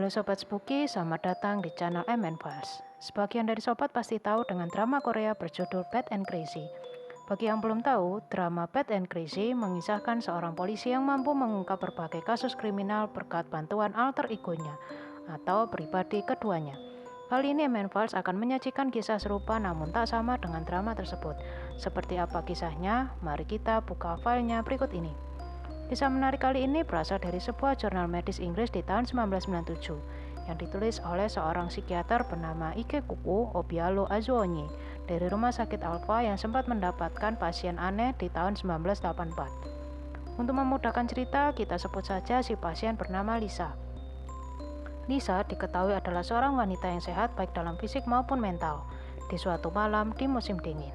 Halo Sobat Spooky, selamat datang di channel MN Files. Sebagian dari sobat pasti tahu dengan drama Korea berjudul Bad and Crazy. Bagi yang belum tahu, drama Bad and Crazy mengisahkan seorang polisi yang mampu mengungkap berbagai kasus kriminal berkat bantuan alter egonya atau pribadi keduanya. Kali ini MN Files akan menyajikan kisah serupa namun tak sama dengan drama tersebut. Seperti apa kisahnya? Mari kita buka filenya berikut ini. Kisah menarik kali ini berasal dari sebuah jurnal medis Inggris di tahun 1997 yang ditulis oleh seorang psikiater bernama Ikekuku Obialo Azuonyi dari Rumah Sakit Alpha yang sempat mendapatkan pasien aneh di tahun 1984. Untuk memudahkan cerita, kita sebut saja si pasien bernama Lisa. Lisa diketahui adalah seorang wanita yang sehat baik dalam fisik maupun mental. Di suatu malam di musim dingin,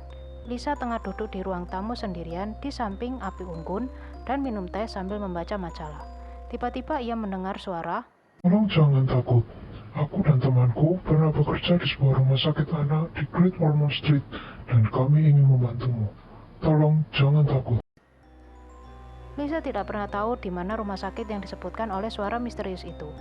Lisa tengah duduk di ruang tamu sendirian di samping api unggun dan minum teh sambil membaca majalah. Tiba-tiba ia mendengar suara, "Tolong jangan takut. Aku dan temanku pernah bekerja di sebuah rumah sakit anak di Great Ormond Street dan kami ingin membantumu. Tolong jangan takut." Lisa tidak pernah tahu di mana rumah sakit yang disebutkan oleh suara misterius itu.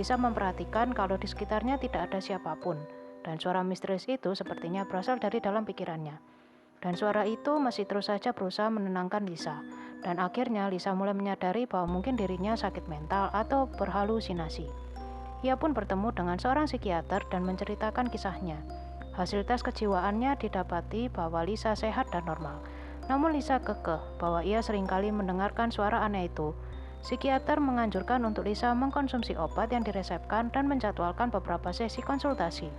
Lisa memperhatikan kalau di sekitarnya tidak ada siapapun, dan suara misterius itu sepertinya berasal dari dalam pikirannya. Dan suara itu masih terus saja berusaha menenangkan Lisa. Dan akhirnya Lisa mulai menyadari bahwa mungkin dirinya sakit mental atau berhalusinasi. Ia pun bertemu dengan seorang psikiater dan menceritakan kisahnya. Hasil tes kejiwaannya didapati bahwa Lisa sehat dan normal. Namun Lisa kekeh bahwa ia seringkali mendengarkan suara aneh itu. Psikiater menganjurkan untuk Lisa mengkonsumsi obat yang diresepkan dan menjadwalkan beberapa sesi konsultasi.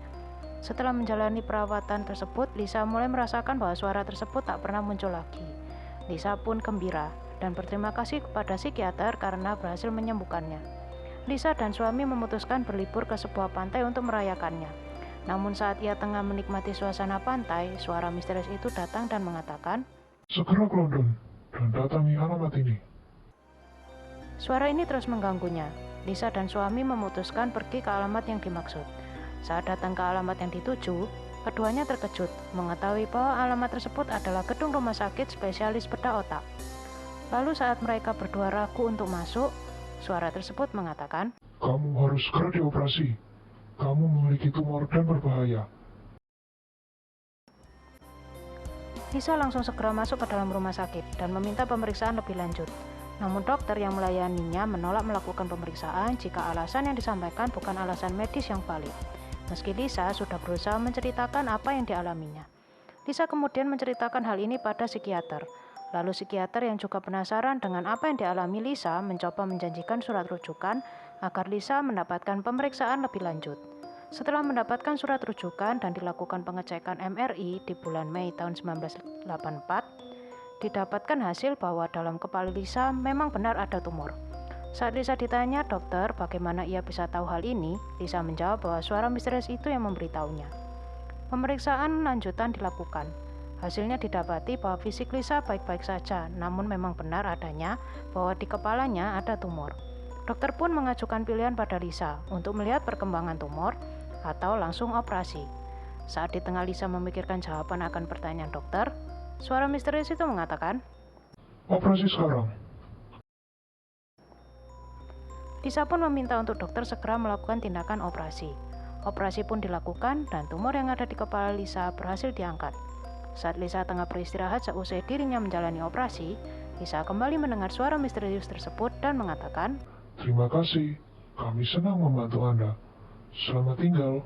Setelah menjalani perawatan tersebut, Lisa mulai merasakan bahwa suara tersebut tak pernah muncul lagi. Lisa pun gembira dan berterima kasih kepada psikiater karena berhasil menyembuhkannya. Lisa dan suami memutuskan berlibur ke sebuah pantai untuk merayakannya. Namun saat ia tengah menikmati suasana pantai, suara misterius itu datang dan mengatakan, "Segera ke London dan datangi alamat ini." Suara ini terus mengganggunya. Lisa dan suami memutuskan pergi ke alamat yang dimaksud. Saat datang ke alamat yang dituju, keduanya terkejut mengetahui bahwa alamat tersebut adalah gedung rumah sakit spesialis bedah otak. Lalu saat mereka berdua ragu untuk masuk, suara tersebut mengatakan, "Kamu harus segera dioperasi. Kamu memiliki tumor dan berbahaya." Lisa langsung segera masuk ke dalam rumah sakit dan meminta pemeriksaan lebih lanjut. Namun dokter yang melayaninya menolak melakukan pemeriksaan jika alasan yang disampaikan bukan alasan medis yang valid. Meski Lisa sudah berusaha menceritakan apa yang dialaminya. Lisa kemudian menceritakan hal ini pada psikiater. Lalu psikiater yang juga penasaran dengan apa yang dialami Lisa mencoba menjanjikan surat rujukan agar Lisa mendapatkan pemeriksaan lebih lanjut. Setelah mendapatkan surat rujukan dan dilakukan pengecekan MRI di bulan Mei tahun 1984, didapatkan hasil bahwa dalam kepala Lisa memang benar ada tumor. Saat Lisa ditanya dokter bagaimana ia bisa tahu hal ini, Lisa menjawab bahwa suara misterius itu yang memberitahunya. Pemeriksaan lanjutan dilakukan. Hasilnya didapati bahwa fisik Lisa baik-baik saja, namun memang benar adanya bahwa di kepalanya ada tumor. Dokter pun mengajukan pilihan pada Lisa untuk melihat perkembangan tumor atau langsung operasi. Saat di tengah Lisa memikirkan jawaban akan pertanyaan dokter, suara misterius itu mengatakan, "Operasi sekarang." Lisa pun meminta untuk dokter segera melakukan tindakan operasi. Operasi pun dilakukan dan tumor yang ada di kepala Lisa berhasil diangkat. Saat Lisa tengah beristirahat seusai dirinya menjalani operasi, Lisa kembali mendengar suara misterius tersebut dan mengatakan, "Terima kasih. Kami senang membantu Anda. Selamat tinggal."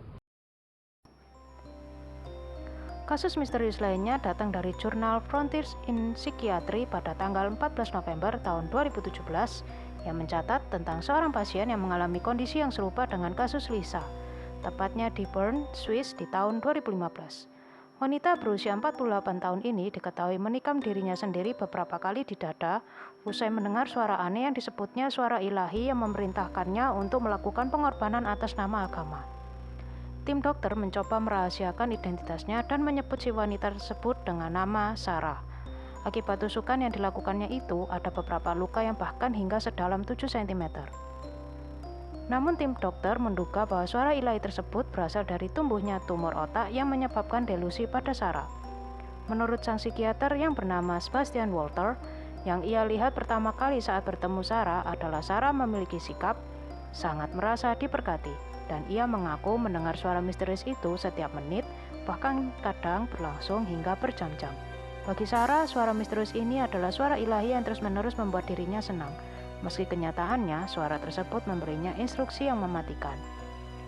Kasus misterius lainnya datang dari jurnal Frontiers in Psychiatry pada tanggal 14 November tahun 2017 yang mencatat tentang seorang pasien yang mengalami kondisi yang serupa dengan kasus Lisa, tepatnya di Bern, Swiss di tahun 2015. Wanita berusia 48 tahun ini diketahui menikam dirinya sendiri beberapa kali di dada usai mendengar suara aneh yang disebutnya suara ilahi yang memerintahkannya untuk melakukan pengorbanan atas nama agama. Tim dokter mencoba merahasiakan identitasnya dan menyebut si wanita tersebut dengan nama Sarah. Akibat tusukan yang dilakukannya itu, ada beberapa luka yang bahkan hingga sedalam 7 cm. Namun tim dokter menduga bahwa suara ilahi tersebut berasal dari tumbuhnya tumor otak yang menyebabkan delusi pada Sarah. Menurut sang psikiater yang bernama Sebastian Walter, yang ia lihat pertama kali saat bertemu Sarah adalah Sarah memiliki sikap sangat merasa diberkati, dan ia mengaku mendengar suara misterius itu setiap menit, bahkan kadang berlangsung hingga berjam-jam. Bagi Sarah, suara misterius ini adalah suara ilahi yang terus-menerus membuat dirinya senang, meski kenyataannya suara tersebut memberinya instruksi yang mematikan.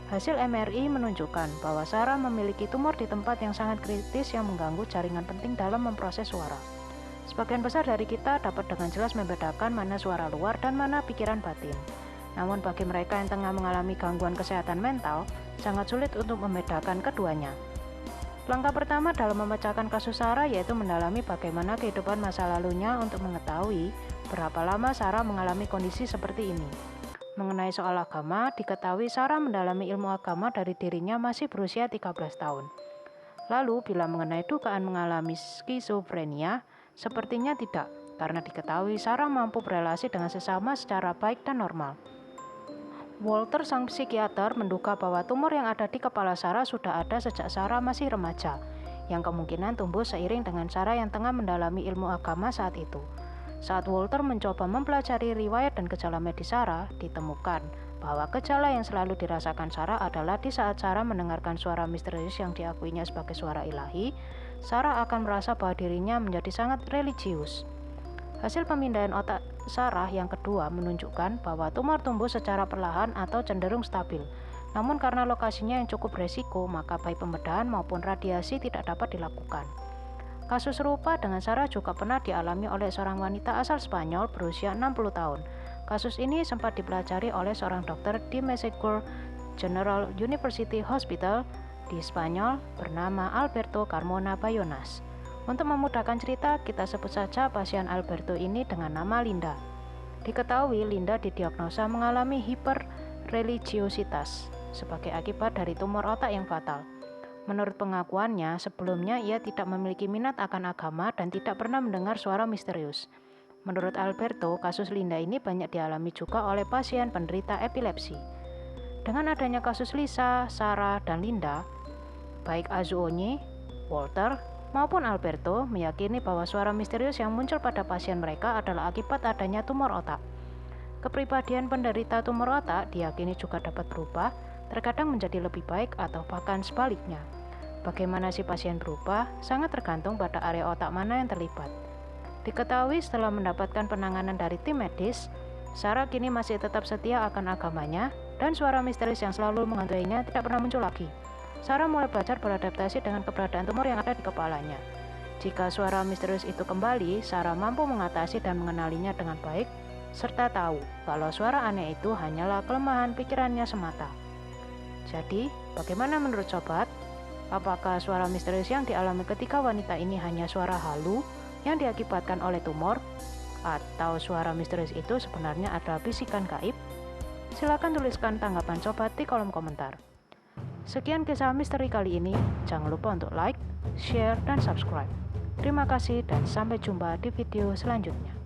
Hasil MRI menunjukkan bahwa Sarah memiliki tumor di tempat yang sangat kritis yang mengganggu jaringan penting dalam memproses suara. Sebagian besar dari kita dapat dengan jelas membedakan mana suara luar dan mana pikiran batin. Namun bagi mereka yang tengah mengalami gangguan kesehatan mental, sangat sulit untuk membedakan keduanya. Langkah pertama dalam memecahkan kasus Sarah yaitu mendalami bagaimana kehidupan masa lalunya untuk mengetahui berapa lama Sarah mengalami kondisi seperti ini. Mengenai soal agama, diketahui Sarah mendalami ilmu agama dari dirinya masih berusia 13 tahun. Lalu, bila mengenai dugaan mengalami skizofrenia, sepertinya tidak, karena diketahui Sarah mampu berelasi dengan sesama secara baik dan normal. Walter, sang psikiater, menduga bahwa tumor yang ada di kepala Sarah sudah ada sejak Sarah masih remaja, yang kemungkinan tumbuh seiring dengan Sarah yang tengah mendalami ilmu agama saat itu. Saat Walter mencoba mempelajari riwayat dan gejala medis Sarah, ditemukan bahwa gejala yang selalu dirasakan Sarah adalah di saat Sarah mendengarkan suara misterius yang diakuinya sebagai suara ilahi, Sarah akan merasa bahwa dirinya menjadi sangat religius. Hasil pemindahan otak Sarah yang kedua menunjukkan bahwa tumor tumbuh secara perlahan atau cenderung stabil. Namun karena lokasinya yang cukup resiko, maka baik pembedahan maupun radiasi tidak dapat dilakukan. Kasus serupa dengan Sarah juga pernah dialami oleh seorang wanita asal Spanyol berusia 60 tahun. Kasus ini sempat dipelajari oleh seorang dokter di Mexico General University Hospital di Spanyol bernama Alberto Carmona Bayonas. Untuk memudahkan cerita, kita sebut saja pasien Alberto ini dengan nama Linda. Diketahui Linda didiagnosa mengalami hiperreligiositas sebagai akibat dari tumor otak yang fatal. Menurut pengakuannya, sebelumnya ia tidak memiliki minat akan agama dan tidak pernah mendengar suara misterius. Menurut Alberto, kasus Linda ini banyak dialami juga oleh pasien penderita epilepsi. Dengan adanya kasus Lisa, Sarah, dan Linda, baik Azuonye, Walter, maupun Alberto meyakini bahwa suara misterius yang muncul pada pasien mereka adalah akibat adanya tumor otak. Kepribadian penderita tumor otak diyakini juga dapat berubah, terkadang menjadi lebih baik atau bahkan sebaliknya. Bagaimana si pasien berubah sangat tergantung pada area otak mana yang terlibat. Diketahui setelah mendapatkan penanganan dari tim medis, Sarah kini masih tetap setia akan agamanya dan suara misterius yang selalu menghantainya tidak pernah muncul lagi. Sarah mulai belajar beradaptasi dengan keberadaan tumor yang ada di kepalanya. Jika suara misterius itu kembali, Sarah mampu mengatasi dan mengenalinya dengan baik, serta tahu kalau suara aneh itu hanyalah kelemahan pikirannya semata. Jadi, bagaimana menurut sobat? Apakah suara misterius yang dialami ketiga wanita ini hanya suara halu yang diakibatkan oleh tumor? Atau suara misterius itu sebenarnya adalah bisikan gaib? Silakan tuliskan tanggapan sobat di kolom komentar. Sekian kisah misteri kali ini. Jangan lupa untuk like, share, dan subscribe. Terima kasih dan sampai jumpa di video selanjutnya.